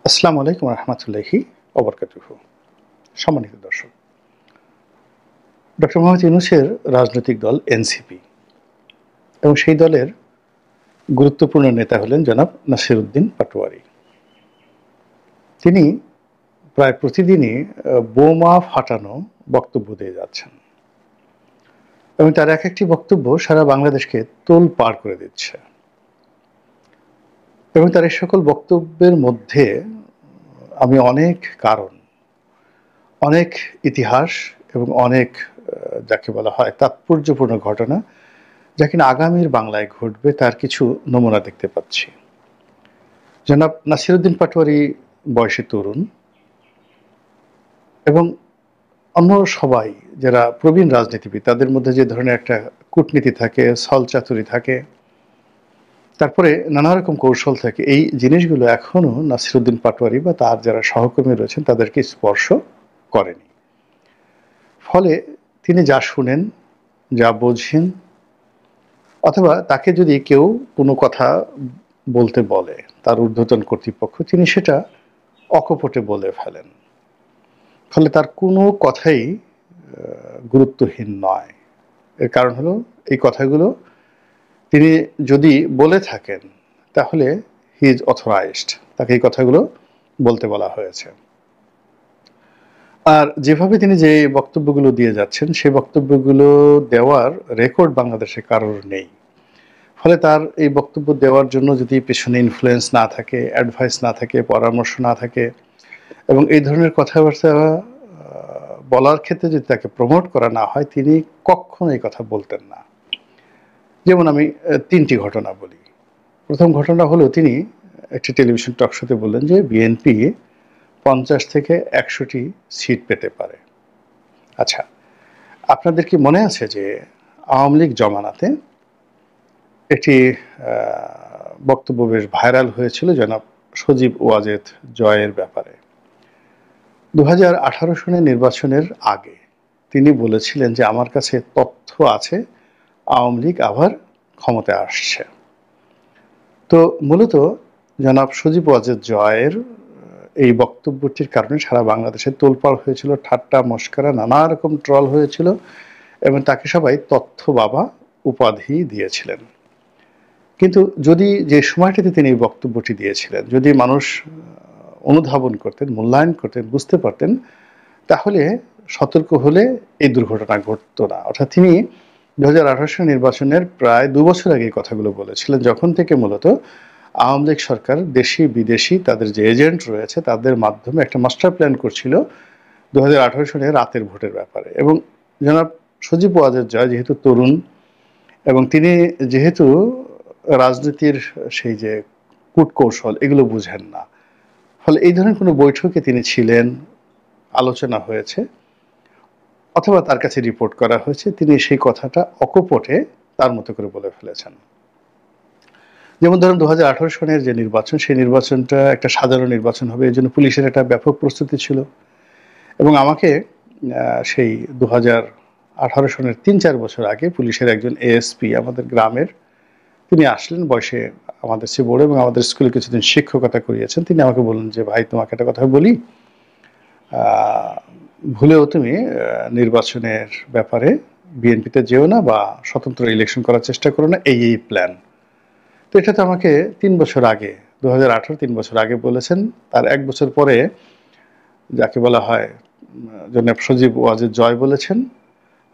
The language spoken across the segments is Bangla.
আসসালামু আলাইকুম রহমতুল্লাহি ওবরকাতুহু। সম্মানিত দর্শক, ডক্টর মোহাম্মদ ইউনূসের রাজনৈতিক দল এনসিপি এবং সেই দলের গুরুত্বপূর্ণ নেতা হলেন জনাব নাসির উদ্দিন পাটোয়ারি। তিনি প্রায় প্রতিদিনই বোমা ফাটানো বক্তব্য দিয়ে যাচ্ছেন এবং তার এক একটি বক্তব্য সারা বাংলাদেশকে তোলপাড় করে দিচ্ছে এবং তার এই সকল বক্তব্যের মধ্যে আমি অনেক কারণ, অনেক ইতিহাস এবং অনেক যাকে বলা হয় তাৎপর্যপূর্ণ ঘটনা যা কিনা আগামীর বাংলায় ঘটবে তার কিছু নমুনা দেখতে পাচ্ছি। জনাব নাসির উদ্দিন পাটোয়ারি বয়সে তরুণ এবং অন্য সবাই যারা প্রবীণ রাজনীতিবিদ তাদের মধ্যে যে ধরনের একটা কূটনীতি থাকে, ছলচাতুরি থাকে, তারপরে নানা রকম কৌশল থাকে, এই জিনিসগুলো এখনো নাসির উদ্দিন পাটোয়ারি বা তার যারা সহকর্মী রয়েছেন তাদেরকে স্পর্শ করেনি। ফলে তিনি যা শুনেন, যা বোঝেন, অথবা তাকে যদি কেউ কোনো কথা বলতে বলে তার ঊর্ধ্বতন কর্তৃপক্ষ, তিনি সেটা অকপটে বলে ফেলেন। ফলে তার কোনো কথাই গুরুত্বহীন নয়। এর কারণ হলো এই কথাগুলো তিনি যদি বলে থাকেন তাহলে হি ইজ অথরাইজড, তাকে এই কথাগুলো বলতে বলা হয়েছে। আর যেভাবে তিনি যে বক্তব্যগুলো দিয়ে যাচ্ছেন সেই বক্তব্যগুলো দেওয়ার রেকর্ড বাংলাদেশে কারোর নেই। ফলে তার এই বক্তব্য দেওয়ার জন্য যদি পেছনে ইনফ্লুয়েন্স না থাকে, অ্যাডভাইস না থাকে, পরামর্শ না থাকে এবং এই ধরনের কথাবার্তা বলার ক্ষেত্রে যদি তাকে প্রমোট করা না হয়, তিনি কখনো এই কথা বলতেন না। যেমন আমি তিনটি ঘটনা বলি। প্রথম ঘটনা হলো তিনি একটি টেলিভিশন টক শোতে বললেন যে বিএনপি 50 থেকে 100টি সিট পেতে পারে। আচ্ছা, আপনাদের কি মনে আছে যে আওয়ামী লীগ জমানাতে একটি বক্তব্য বেশ ভাইরাল হয়েছিল জনাব সজীব ওয়াজেদ জয়ের ব্যাপারে। 2018 সনের নির্বাচনের আগে তিনি বলেছিলেন যে আমার কাছে তথ্য আছে আওয়ামী লীগ আবার ক্ষমতায় আসছে। তো মূলত জনাব সজীব ওয়াজেদ জয়ের এই বক্তব্যটির কারণে সারা বাংলাদেশে তোলপাড় হয়েছিল, ঠাট্টা মশকরা নানা রকম ট্রল হয়েছিল এবং তাকে সবাই তথ্য বাবা উপাধি দিয়েছিলেন। কিন্তু যদি যে সময়টিতে তিনি এই বক্তব্যটি দিয়েছিলেন যদি মানুষ অনুধাবন করতেন, মূল্যায়ন করতেন, বুঝতে পারতেন, তাহলে সতর্ক হলে এই দুর্ঘটনা ঘটতো না। অর্থাৎ তিনি 2018 সালের নির্বাচনের প্রায় 2 বছর আগে কথাগুলো বলেছিলেন, যখন থেকে মূলত আওয়ামী লীগ সরকার দেশি বিদেশি তাদের যে এজেন্ট রয়েছে তাদের মাধ্যমে একটা মাস্টার প্ল্যান করছিল 2018 সালে রাতের ভোটের ব্যাপারে। এবং জনাব সজীব ওয়াজেদ জয় যেহেতু তরুণ এবং তিনি যেহেতু রাজনীতির সেই যে কূটকৌশল এগুলো বুঝেন না, ফলে এই ধরনের কোনো বৈঠকে তিনি ছিলেন, আলোচনা হয়েছে অথবা তার কাছে রিপোর্ট করা হয়েছে, তিনি সেই কথাটা অকপটে তার মতো করে বলে ফেলেছেন। যেমন ধরুন 2018 সনের যে নির্বাচন, সেই নির্বাচনটা একটা সাধারণ নির্বাচন হবে, এই জন্য পুলিশের একটা ব্যাপক প্রস্তুতি ছিল এবং আমাকে সেই 2018 সনের 3-4 বছর আগে পুলিশের একজন এএসপি আমাদের গ্রামের, তিনি আসলেন, বয়সে আমাদের চেয়ে বড় এবং আমাদের স্কুলে কিছুদিন শিক্ষকতা করিয়েছেন। তিনি আমাকে বললেন যে ভাই তোমাকে একটা কথা বলি, ভুলেও তুমি নির্বাচনের ব্যাপারে বিএনপিতে যেও না বা স্বতন্ত্র ইলেকশন করার চেষ্টা করো না, এই প্ল্যান। তো এটা তো আমাকে 3 বছর আগে 2018 3 বছর আগে বলেছেন। তার 1 বছর পরে যাকে বলা হয় জনাব সজীব ওয়াজেদ জয় বলেছেন।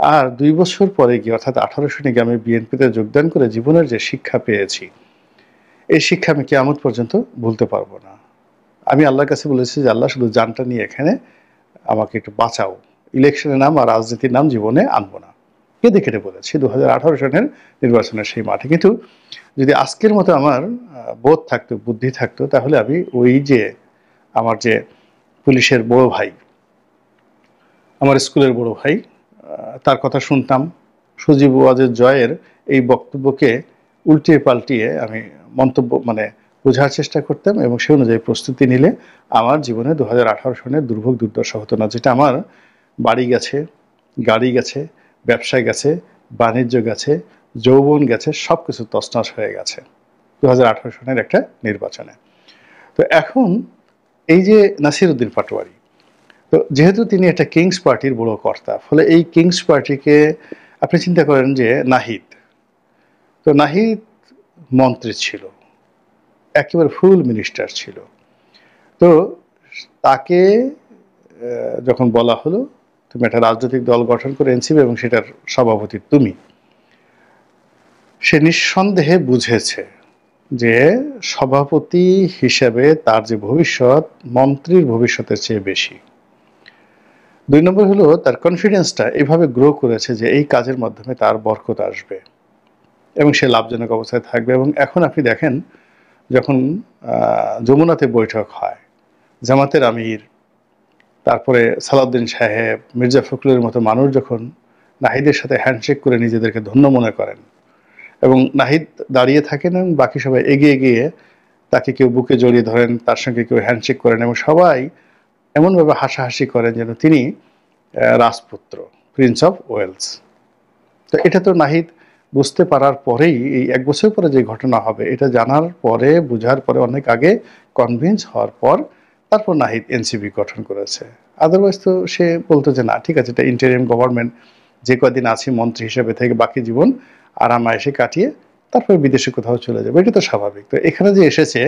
আর 2 বছর পরে গিয়ে অর্থাৎ 18 সনে গিয়ে আমি বিএনপিতে যোগদান করে জীবনের যে শিক্ষা পেয়েছি, এই শিক্ষা আমি কিয়ামত পর্যন্ত ভুলতে পারবো না। আমি আল্লাহর কাছে বলেছি যে আল্লাহ শুধু জানটা নিয়ে এখানে আমাকে একটু বাঁচাও, ইলেকশনের নাম আর রাজনীতির নাম জীবনে আনবো না। কেঁদে কেটে বলেছি 2018 সনের নির্বাচনের সেই মাঠে। কিন্তু যদি আজকের মতো আমার বোধ থাকতো, বুদ্ধি থাকতো, তাহলে আমি ওই যে আমার যে পুলিশের বড় ভাই, আমার স্কুলের বড় ভাই, তার কথা শুনতাম। সজীব ওয়াজেদ জয়ের এই বক্তব্যকে উল্টিয়ে পাল্টিয়ে আমি মন্তব্য বোঝার চেষ্টা করতাম এবং সে অনুযায়ী প্রস্তুতি নিলে আমার জীবনে 2018 সনের দুর্ভোগ দুর্দশা হতো না, যেটা আমার বাড়ি গেছে, গাড়ি গেছে, ব্যবসায় গেছে, বাণিজ্য গেছে, যৌবন গেছে, সব কিছু তছনছ হয়ে গেছে 2018 সনের একটা নির্বাচনে। তো এখন এই যে নাসিরউদ্দিন পাটোয়ারি, তো যেহেতু তিনি একটা কিংস পার্টির বড় কর্তা, ফলে এই কিংস পার্টিকে আপনি চিন্তা করেন যে নাহিদ, তো নাহিদ মন্ত্রী ছিল, একেবারে ফুল মিনিস্টার ছিল। তো তাকে যখন বলা হলো তুমি একটা রাজনৈতিক দল গঠন করে এনসিপি এবং সেটার সভাপতি তুমি, সে নিঃসন্দেহে বুঝেছে যে সভাপতি হিসেবে তার যে ভবিষ্যৎ মন্ত্রীর ভবিষ্যতের চেয়ে বেশি। 2 নম্বর হলো তার কনফিডেন্সটা এভাবে গ্রো করেছে যে এই কাজের মাধ্যমে তার বরকত আসবে এবং সে লাভজনক অবস্থায় থাকবে। এবং এখন আপনি দেখেন যখন যমুনাতে বৈঠক হয়, জামাতের আমির, তারপরে সালাউদ্দিন সাহেব, মির্জা ফখরুলের মতো মানুষ যখন নাহিদের সাথে হ্যান্ডশেক করে নিজেদেরকে ধন্য মনে করেন এবং নাহিদ দাঁড়িয়ে থাকেন এবং বাকি সবাই এগিয়ে গিয়ে তাকে কেউ বুকে জড়িয়ে ধরেন, তার সঙ্গে কেউ হ্যান্ডশেক করেন এবং সবাই এমনভাবে হাসাহাসি করেন যেন তিনি রাজপুত্র, প্রিন্স অফ ওয়েলস। তো এটা তো নাহিদ বুঝতে পারার পরেই, এই 1 বছর পরে যে ঘটনা হবে এটা জানার পরে, বুঝার পরে, অনেক আগে কনভিন্স হওয়ার পর তারপর নাহিদ এনসিপি গঠন করেছে। আদারওয়াইজ তো সে বলতো যে না ঠিক আছে, এটা ইন্টারিম গভর্নমেন্ট, যে কদিন আছি মন্ত্রী হিসেবে থেকে বাকি জীবন আরামায়েশে কাটিয়ে তারপর বিদেশে কোথাও চলে যাবে, এটা তো স্বাভাবিক। তো এখানে যে এসেছে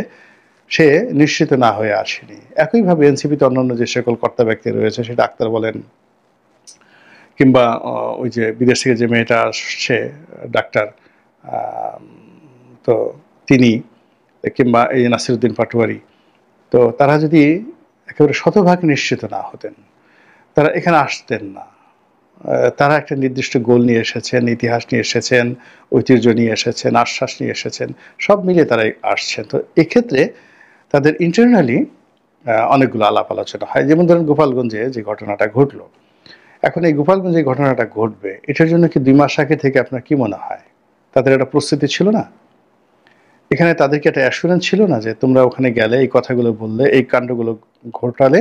সে নিশ্চিত না হয়ে আসেনি। একইভাবে এনসিপিতে অন্যান্য যে সকল কর্তা ব্যক্তি রয়েছে, সেটা ডাক্তার বলেন কিংবা ওই যে বিদেশ থেকে যে মেয়েটা আসছে ডাক্তার, তো তিনি, কিংবা এই নাসিরউদ্দিন পাটোয়ারি, তো তারা যদি একেবারে শতভাগ নিশ্চিত না হতেন তারা এখানে আসতেন না। তারা একটা নির্দিষ্ট গোল নিয়ে এসেছেন, ইতিহাস নিয়ে এসেছেন, ঐতিহ্য নিয়ে এসেছেন, আশ্বাস নিয়ে এসেছেন, সব মিলিয়ে তারা আসছেন। তো এক্ষেত্রে তাদের ইন্টারনালি অনেকগুলো আলাপ আলোচনা হয়। যেমন ধরেন গোপালগঞ্জে যে ঘটনাটা ঘটলো, এখন এই গোপালগঞ্জে যে ঘটনাটা ঘটবে এটার জন্য কি 2 মাস আগে থেকে আপনার কি মনে হয় তাদের একটা প্রস্তুতি ছিল না? এখানে তাদেরকে একটা অ্যাসুরেন্স ছিল না যে তোমরা ওখানে গেলে এই কথাগুলো বললে, এই কাণ্ডগুলো ঘটালে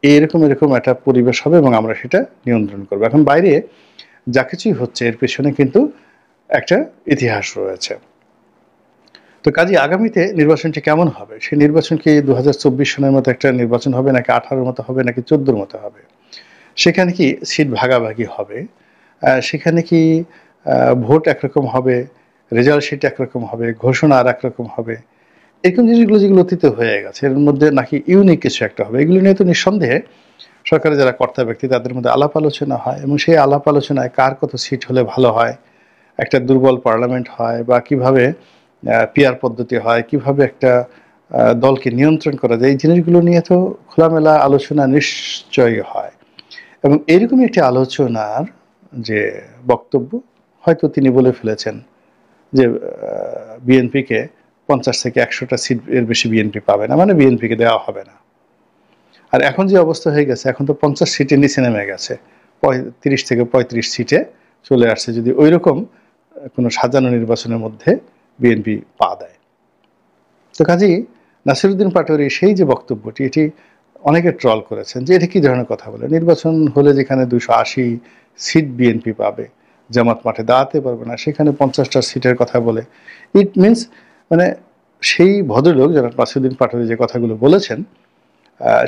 এরকম এরকম একটা পরিবেশ হবে এবং আমরা সেটা নিয়ন্ত্রণ করবো। এখন বাইরে যা কিছুই হচ্ছে এর পেছনে কিন্তু একটা ইতিহাস রয়েছে। তো কাজেই আগামীতে নির্বাচনটি কেমন হবে, সেই নির্বাচন কি 2024 সনের মতো একটা নির্বাচন হবে, নাকি 18-র মতো হবে, নাকি 14-র মতো হবে? সেখানে কি সিট ভাগাভাগি হবে? সেখানে কি ভোট একরকম হবে, রেজাল্ট শিট একরকম হবে, ঘোষণা আর একরকম হবে? এরকম জিনিসগুলো যেগুলো অতীতে হয়ে গেছে, এর মধ্যে নাকি ইউনিক কিছু একটা হবে? এগুলো নিয়ে তো নিঃসন্দেহে সরকারের যারা কর্তা ব্যক্তি তাদের মধ্যে আলাপ আলোচনা হয় এবং সেই আলাপ আলোচনায় কার কত সিট হলে ভালো হয়, একটা দুর্বল পার্লামেন্ট হয়, বা কিভাবে পিয়ার পদ্ধতি হয়, কিভাবে একটা দলকে নিয়ন্ত্রণ করা যায়, এই জিনিসগুলো নিয়ে তো খোলামেলা আলোচনা নিশ্চয়ই হয়। এবং এরকমই একটি আলোচনার যে বক্তব্য, হয়তো তিনি বলে ফেলেছেন যে বিএনপিকে 50 থেকে 100টা সিট এর বেশি বিএনপি পাবে না, মানে বিএনপিকে দেওয়া হবে না। আর এখন যে অবস্থা হয়ে গেছে, এখন তো 50 সিটের নিচে নেমে গেছে, 30 থেকে 35 সিটে চলে আসছে, যদি ওই রকম কোনো সাজানো নির্বাচনের মধ্যে বিএনপি পা দেয়। তো কাজেই নাসিরউদ্দিন পাটোয়ারি সেই যে বক্তব্যটি, এটি অনেকে ট্রল করেছেন যে এটা কি ধরনের কথা বলে, নির্বাচন হলে যেখানে 280 সিট বিএনপি পাবে, জামাত মাঠে দাঁড়াতে পারবে না, সেখানে 50টা সিটের কথা বলে। ইট মিনস মানে সেই ভদ্রলোক যারা নাসিরউদ্দিন পাটোয়ারি যে কথাগুলো বলেছেন,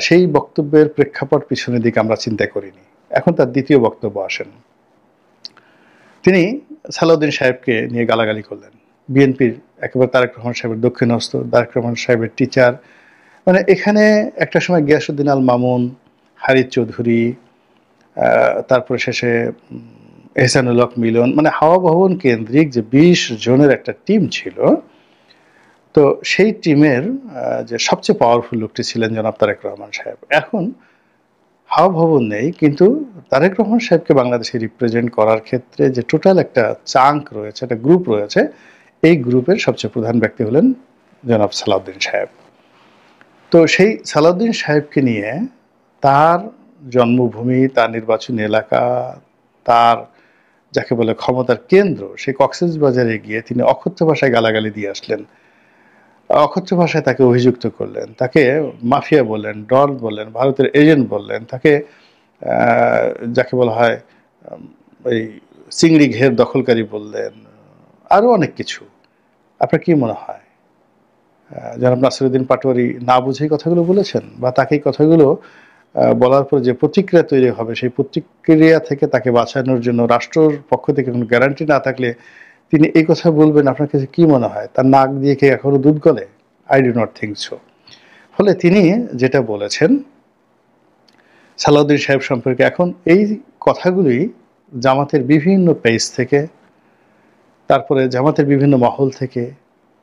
সেই বক্তব্যের প্রেক্ষাপট পিছনের দিকে আমরা চিন্তা করিনি। এখন তার দ্বিতীয় বক্তব্য আসেন, তিনি সালাউদ্দিন সাহেবকে নিয়ে গালাগালি করলেন। বিএনপির একেবারে তারেক রহমান সাহেবের দক্ষিণহস্ত, তারেক রহমান সাহেবের টিচার, মানে এখানে একটা সময় গিয়াসউদ্দিন আল মামুন, হারিস চৌধুরী, তারপরে শেষে এহসানুল হক মিলন, মানে হাওয়া ভবন কেন্দ্রিক যে 20 জনের একটা টিম ছিল, তো সেই টিমের যে সবচেয়ে পাওয়ারফুল লোকটি ছিলেন জনাব তারেক রহমান সাহেব। এখন হাওয়া ভবন নেই, কিন্তু তারেক রহমান সাহেবকে বাংলাদেশে রিপ্রেজেন্ট করার ক্ষেত্রে যে টোটাল একটা চাঙ্ক রয়েছে, একটা গ্রুপ রয়েছে, এই গ্রুপের সবচেয়ে প্রধান ব্যক্তি হলেন জনাব সালাউদ্দিন সাহেব। তো সেই সালাউদ্দিন সাহেবকে নিয়ে তার জন্মভূমি, তার নির্বাচনী এলাকা, তার যাকে বলে ক্ষমতার কেন্দ্র, সেই কক্সবাজারে গিয়ে তিনি অকথ্য ভাষায় গালাগালি দিয়ে আসলেন, অকথ্য ভাষায় তাকে অভিযুক্ত করলেন, তাকে মাফিয়া বললেন, ডন বললেন, ভারতের এজেন্ট বললেন, তাকে যাকে বলা হয় এই চিংড়ি ঘের দখলকারী বললেন, আরও অনেক কিছু। আপনার কি মনে হয় জনাব নাসিরউদ্দিন পাটোয়ারি না বুঝেই কথাগুলো বলেছেন, বা তাকে এই কথাগুলো বলার পর যে প্রতিক্রিয়া তৈরি হবে সেই প্রতিক্রিয়া থেকে তাকে বাঁচানোর জন্য রাষ্ট্রের পক্ষ থেকে কোনো গ্যারান্টি না থাকলে তিনি এই কথা বলবেন, আপনার কাছে কি মনে হয়? তার নাক দিয়ে কি এখনো দুধ গলে? I do not think so. ফলে তিনি যেটা বলেছেন সালাউদ্দিন সাহেব সম্পর্কে, এখন এই কথাগুলি জামাতের বিভিন্ন পেজ থেকে, তারপরে জামাতের বিভিন্ন মহল থেকে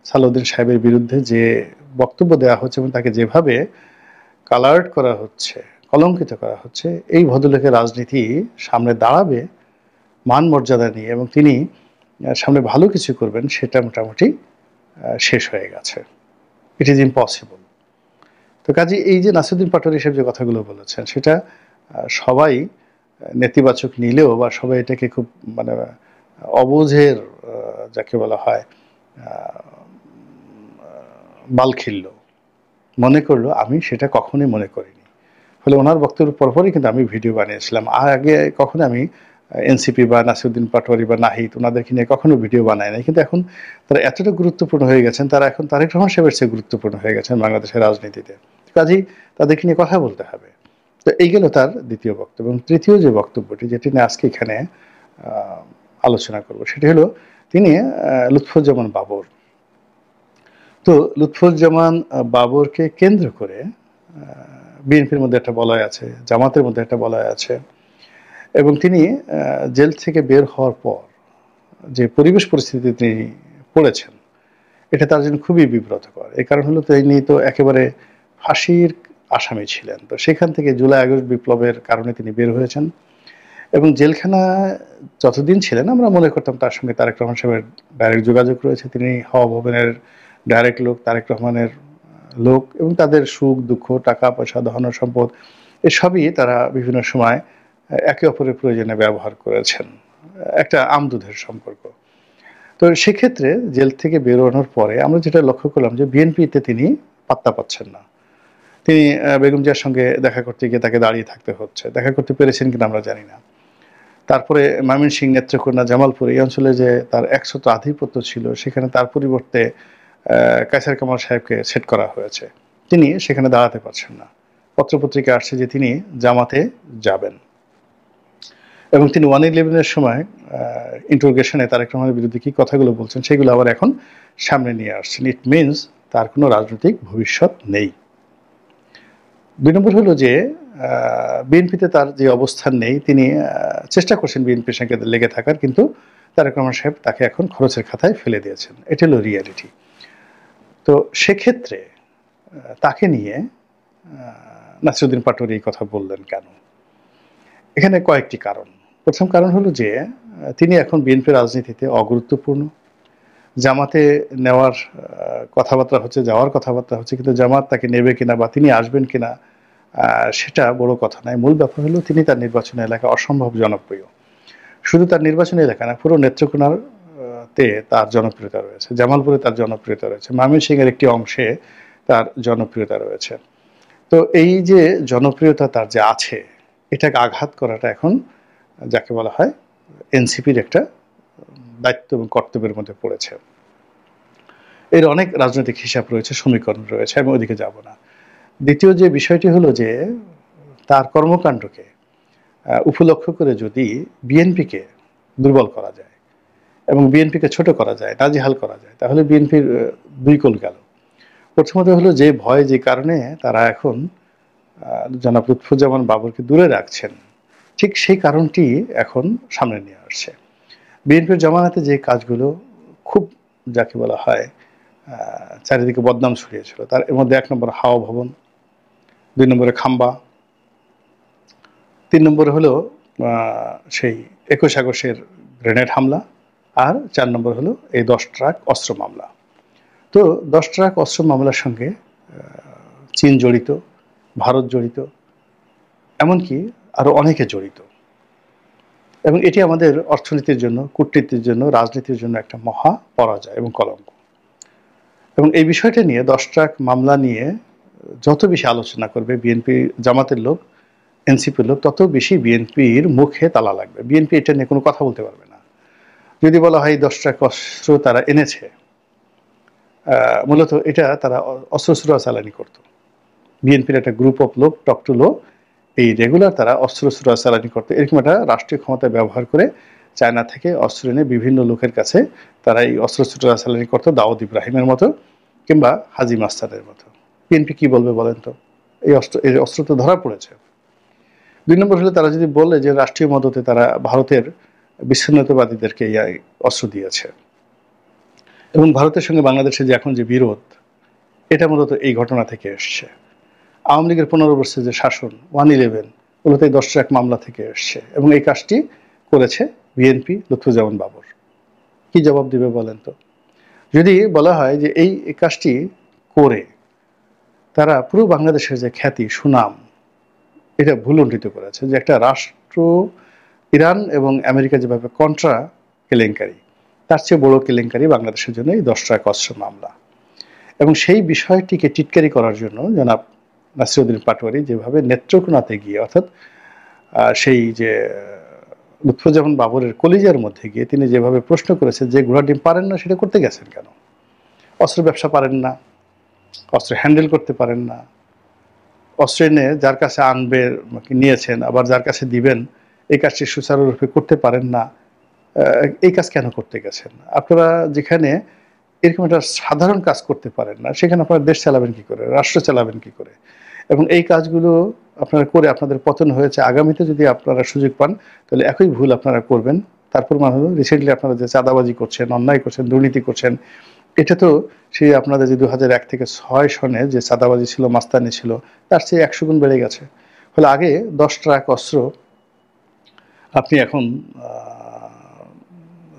সালাউদ্দিন সাহেবের বিরুদ্ধে যে বক্তব্য দেওয়া হচ্ছে এবং তাকে যেভাবে কালার্ড করা হচ্ছে, কলঙ্কিত করা হচ্ছে, এই ভদ্রলোকের রাজনীতি সামনে দাঁড়াবে মান মর্যাদা নিয়ে এবং তিনি সামনে ভালো কিছু করবেন সেটা মোটামুটি শেষ হয়ে গেছে। It is impossible. তো কাজে এই যে নাসিরউদ্দিন পাটোয়ারি সাহেব যে কথাগুলো বলেছেন সেটা সবাই নেতিবাচক নিলেও বা সবাই এটাকে খুব মানে অবুঝের যাকে বলা হয় বালখিল্য মনে করলো, আমি সেটা কখনোই মনে করিনি। ফলে ওনার বক্তব্যের পরপরই কিন্তু আমি ভিডিও বানিয়েছিলাম। আর আগে কখনো আমি এনসিপি বা নাসিরউদ্দিন পাটোয়ারি বা নাহিদ ওনাদেরকে নিয়ে কখনো ভিডিও বানায় নাই, কিন্তু এখন তারা এতটা গুরুত্বপূর্ণ হয়ে গেছেন, তারা এখন তারেক রহমান সাহেবের চেয়ে গুরুত্বপূর্ণ হয়ে গেছেন বাংলাদেশের রাজনীতিতে। কাজেই তাদেরকে নিয়ে কথা বলতে হবে। তো এই গেল তার দ্বিতীয় বক্তব্য। এবং তৃতীয় যে বক্তব্যটি যেটি নিয়ে আজকে এখানে আলোচনা করব সেটি হলো তিনি লুৎফুজ্জামান বাবর। তো লুৎফুজ্জামান বাবরকে কেন্দ্র করে বিএনপির মধ্যে একটা বলয় আছে, জামাতের মধ্যে একটা বলয় আছে, এবং তিনি জেল থেকে বের হওয়ার পর যে পরিবেশ পরিস্থিতি তিনি পড়েছেন এটা তার জন্য খুবই বিব্রতকর। এই কারণ হলো তিনি তো একেবারে ফাঁসির আসামি ছিলেন। তো সেখান থেকে জুলাই আগস্ট বিপ্লবের কারণে তিনি বের হয়েছেন এবং জেলখানা যতদিন ছিলেন আমরা মনে করতাম তার সঙ্গে তারেক রহমান সাহেবের ডাইরেক্ট যোগাযোগ রয়েছে, তিনি হাওয়া ভবনের ডাইরেক্ট লোক, তারেক রহমানের লোক, এবং তাদের সুখ দুঃখ, টাকা পয়সা, ধন সম্পদ এসবই তারা বিভিন্ন সময় একে অপরের প্রয়োজনে ব্যবহার করেছেন, একটা আমদুধের সম্পর্ক। তো সেক্ষেত্রে জেল থেকে বেরোনোর পরে আমরা যেটা লক্ষ্য করলাম যে বিএনপিতে তিনি পাত্তা পাচ্ছেন না। তিনি বেগম জিয়ার সঙ্গে দেখা করতে গিয়ে তাকে দাঁড়িয়ে থাকতে হচ্ছে, দেখা করতে পেরেছেন কিনা আমরা জানি না। তারপরে ময়মনসিংহ, নেত্রকোনা, জামালপুর এই অঞ্চলে যে তার ১০০ আধিপত্য ছিল সেখানে তার পরিবর্তে কায়সার কামাল সাহেবকে সেট করা হয়েছে, তিনি সেখানে দাঁড়াতে পারছেন না। পত্রপত্রিকা আসছে যে তিনি জামাতে যাবেন এবং তিনি 111-এর সময় ইন্টারোগেশনে তারেক রহমানের বিরুদ্ধে কি কথাগুলো বলছেন সেগুলো আবার এখন সামনে নিয়ে আসছেন। ইট মিনস তার কোনো রাজনৈতিক ভবিষ্যৎ নেই। ২ নম্বর হলো যে বিএনপিতে তার যে অবস্থান নেই, তিনি চেষ্টা করছেন বিএনপির সঙ্গে লেগে থাকার, কিন্তু তারেক রহমান সাহেব তাকে এখন খরচের খাতায় ফেলে দিয়েছেন। এটা হলো রিয়ালিটি। তো সেক্ষেত্রে তাকে নিয়ে নাসিরউদ্দিন পাটোয়ারি এই কথা বললেন কেন? এখানে কয়েকটি কারণ। প্রথম কারণ হলো যে তিনি এখন বিএনপির রাজনীতিতে অগুরুত্বপূর্ণ। জামাতে নেওয়ার কথাবার্তা হচ্ছে, যাওয়ার কথাবার্তা হচ্ছে, কিন্তু জামাত তাকে নেবে কিনা বা তিনি আসবেন কিনা সেটা বড় কথা নয়। মূল ব্যাপার হলো তিনি তার নির্বাচনী এলাকায় অসম্ভব জনপ্রিয়। শুধু তার নির্বাচনী এলাকা না, পুরো নেত্রকোনার তে তার জনপ্রিয়তা রয়েছে, জামালপুরে তার জনপ্রিয়তা রয়েছে, ময়মনসিংহের একটি অংশে তার জনপ্রিয়তা রয়েছে। তো এই যে জনপ্রিয়তা তার যে আছে এটাকে আঘাত করাটা এখন যাকে বলা হয় এনসিপির একটা দায়িত্ব এবং কর্তব্যের মধ্যে পড়েছে। এর অনেক রাজনৈতিক হিসাব রয়েছে, সমীকরণ রয়েছে, আমি ওদিকে যাব না। দ্বিতীয় যে বিষয়টি হলো যে তার কর্মকাণ্ডকে উপলক্ষ করে যদি বিএনপিকে দুর্বল করা যায় এবং বিএনপিকে ছোট করা যায়, নাজেহাল করা যায়, তাহলে বিএনপির দুই কোল গেল। প্রথমত হলো যে ভয়, যে কারণে তারা এখন জনাব লুৎফুজ্জামান বাবরকে দূরে রাখছেন, ঠিক সেই কারণটি এখন সামনে নিয়ে আসছে। বিএনপির জামানাতে যে কাজগুলো খুব যাকে বলা হয় চারিদিকে বদনাম ছড়িয়েছিল, তার এর মধ্যে ১ নম্বর হাওয়া ভবন, ২ নম্বরে খাম্বা, ৩ নম্বরে হলো সেই ২১ আগস্টের গ্রেনেড হামলা, আর ৪ নম্বর হলো এই ১০ ট্রাক অস্ত্র মামলা। তো ১০ ট্রাক অস্ত্র মামলার সঙ্গে চীন জড়িত, ভারত জড়িত, এমনকি আরও অনেকে জড়িত, এবং এটি আমাদের অর্থনীতির জন্য, কূটনীতির জন্য, রাজনীতির জন্য একটা মহা পরাজয় এবং কলঙ্ক। এবং এই বিষয়টা নিয়ে ১০ ট্রাক মামলা নিয়ে যত বেশি আলোচনা করবে বিএনপি, জামাতের লোক, এনসিপির লোক, তত বেশি বিএনপির মুখে তালা লাগবে। বিএনপি এটা নিয়ে কোনো কথা বলতে পারবে না। যদি বলা হয় ১০ ট্রাক অস্ত্র তারা এনেছে, মূলত এটা তারা অস্ত্র চালানি করতো। বিএনপির একটা গ্রুপ অফ লোক, টক টু লো, এই রেগুলার তারা অস্ত্র চালানি করতো। এরকম একটা রাষ্ট্রীয় ক্ষমতা ব্যবহার করে চায়না থেকে অস্ত্র এনে বিভিন্ন লোকের কাছে তারা এই অস্ত্র চালানি করতো, দাউদ ইব্রাহিমের মতো কিংবা হাজি মাস্তানের মতো। বিএনপি কি বলবে বলেন তো? এই অস্ত্র তো ধরা পড়েছে। 2 নম্বর হলে তারা যদি বলে যে রাষ্ট্রীয় মদতে তারা ভারতের বিচ্ছিন্নতাবাদীদেরকে এই অস্ত্র দিয়েছে, এবং ভারতের সঙ্গে বাংলাদেশের যে এখন যে বিরোধ, এটা মূলত এই ঘটনা থেকে এসছে। আওয়ামী লীগের 15 বছরের যে শাসন 111 মূলত এই 10 ট্রাক মামলা থেকে এসছে, এবং এই কাজটি করেছে বিএনপি, লুৎফুজ্জামান বাবর। কি জবাব দিবে বলেন তো? যদি বলা হয় যে এই কাজটি করে তারা পুরো বাংলাদেশের যে খ্যাতি সুনাম এটা ভুলুণ্ঠিত করেছে, যে একটা রাষ্ট্র ইরান এবং আমেরিকা যেভাবে কন্ট্রা কেলেঙ্কারি, তার চেয়ে বড় কেলেঙ্কারি বাংলাদেশের জন্য এই 10 ট্রাক অস্ত্র মামলা। এবং সেই বিষয়টিকে টিটকারি করার জন্য জনাব নাসিরউদ্দিন পাটোয়ারি যেভাবে নেত্রকোনাতে গিয়ে, অর্থাৎ সেই যে লুৎফুজ্জামান বাবরের কলিজার মধ্যে গিয়ে তিনি যেভাবে প্রশ্ন করেছেন যে ঘোড়া ডিম পারেন না, সেটা করতে গেছেন কেন? অস্ত্র ব্যবসা পারেন না, অস্ত্র হ্যান্ডেল করতে পারেন না, অস্ত্র এনে যার কাছে আনবে নিয়েছেন, আবার যার কাছে দিবেন এই কাজটি সুচারুরূপে করতে পারেন না, এই কাজ কেন করতে গেছেন? আপনারা যেখানে এরকম একটা সাধারণ কাজ করতে পারেন না, সেখানে আপনারা দেশ চালাবেন কি করে, রাষ্ট্র চালাবেন কি করে? এবং এই কাজগুলো আপনারা করে আপনাদের পতন হয়েছে। আগামীতে যদি আপনারা সুযোগ পান তাহলে একই ভুল আপনারা করবেন। তারপর মানে রিসেন্টলি আপনারা যে চাঁদাবাজি করছেন, অন্যায় করছেন, দুর্নীতি করছেন, এটা তো সেই আপনাদের যে 2001 থেকে 6 সনে যে চাঁদাবাজি ছিল, মাস্তানি ছিল, তার চেয়ে 100 গুণ বেড়ে গেছে। ফলে আগে 10 ট্রাক অস্ত্র আপনি এখন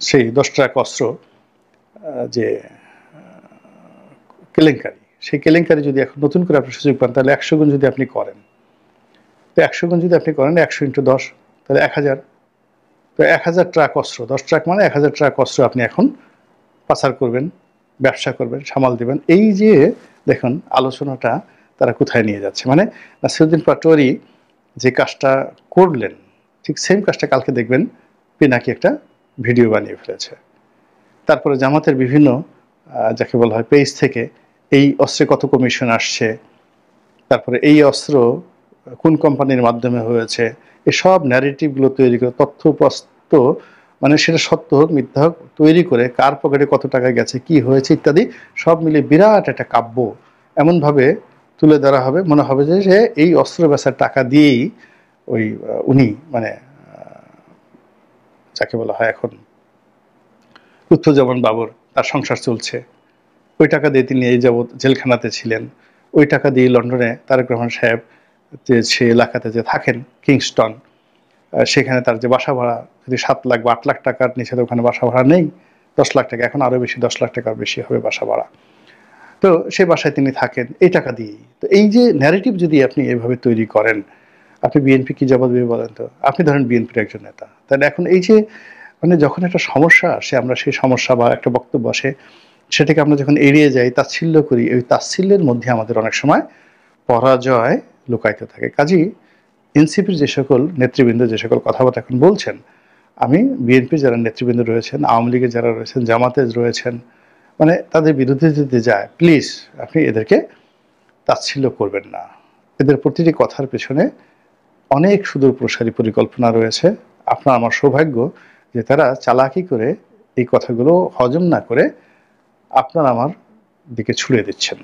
সেই 10 ট্রাক অস্ত্র যে কেলেঙ্কারি, সেই কেলেঙ্কারি যদি এখন নতুন করে আপনি সুযোগ পান তাহলে 100 গুণ যদি আপনি করেন, তো 100 গুণ যদি আপনি করেন 100 × 10 তাহলে 1000। তো 1000 ট্রাক অস্ত্র, 10 ট্রাক মানে 1000 ট্রাক অস্ত্র আপনি এখন পাচার করবেন, ব্যবসা করবেন, সামাল দিবেন। এই যে দেখুন আলোচনাটা তারা কোথায় নিয়ে যাচ্ছে। মানে নাসিরউদ্দিন পাটোয়ারি যে কাজটা করলেন, ঠিক সেম কাজটা কালকে দেখবেন পিনাকি একটা ভিডিও বানিয়ে ফেলেছে। তারপরে জামাতের বিভিন্ন যাকে বলা হয় পেজ থেকে এই অস্ত্রে কত কমিশন আসছে, তারপরে এই অস্ত্র কোন কোম্পানির মাধ্যমে হয়েছে, এসব ন্যারেটিভগুলো তৈরি করে তথ্যপ্রস্ত, মানে সেটা সত্য হোক মিথ্যা হোক তৈরি করে কার পকেটে কত টাকা গেছে, কি হয়েছে ইত্যাদি সব মিলে বিরাট একটা কাব্য এমনভাবে তুলে ধরা হবে, মনে হবে যে এই অস্ত্র বেচার টাকা দিয়েই ওই উনি মানে যাকে বলা হয় এখন লুৎফুজ্জামান বাবর, তার সংসার চলছে। ওই টাকা দিয়ে তিনি এই যাবৎ জেলখানাতে ছিলেন। ওই টাকা দিয়ে লন্ডনে তারেক রহমান সাহেব যে সে এলাকাতে যে থাকেন কিংস্টন, সেখানে তার যে বাসা ভাড়া যদি 7 লাখ বা 8 লাখ টাকার নিচে, তো ওখানে বাসা ভাড়া নেই, 10 লাখ টাকা, এখন আরও বেশি 10 লাখ টাকার বেশি হবে বাসা ভাড়া। তো সে বাসায় তিনি থাকেন এই টাকা দিয়েই। তো এই যে ন্যারেটিভ যদি আপনি এভাবে তৈরি করেন, আপনি বিএনপি কি জবাব দেবে বলেন তো? আপনি ধরেন বিএনপির একজন নেতা, তাহলে এখন এই যে মানে যখন একটা সমস্যা আসে, আমরা সেই সমস্যা বা একটা বক্তব্য আসে সেটাকে আমরা যখন এড়িয়ে যাই, তাচ্ছিল্য করি, ওই তাচ্ছিল্যের মধ্যে আমাদের অনেক সময় পরাজয় লুকায়িত থাকে। কাজেই এনসিপির যে সকল নেতৃবৃন্দ যে সকল কথাবার্তা এখন বলছেন, আমি বিএনপির যারা নেতৃবৃন্দ রয়েছেন, আওয়ামী লীগের যারা রয়েছেন, জামাতে রয়েছেন, মানে তাদের বিরুদ্ধে যদি যায়, প্লিজ আপনি এদেরকে তাচ্ছিল্য করবেন না। এদের প্রতিটি কথার পেছনে অনেক সুদূর প্রসারী পরিকল্পনা রয়েছে। আপনার আমার সৌভাগ্য যে তারা চালাকি করে এই কথাগুলো হজম না করে আপনার আমার দিকে ছুড়ে দিচ্ছেন।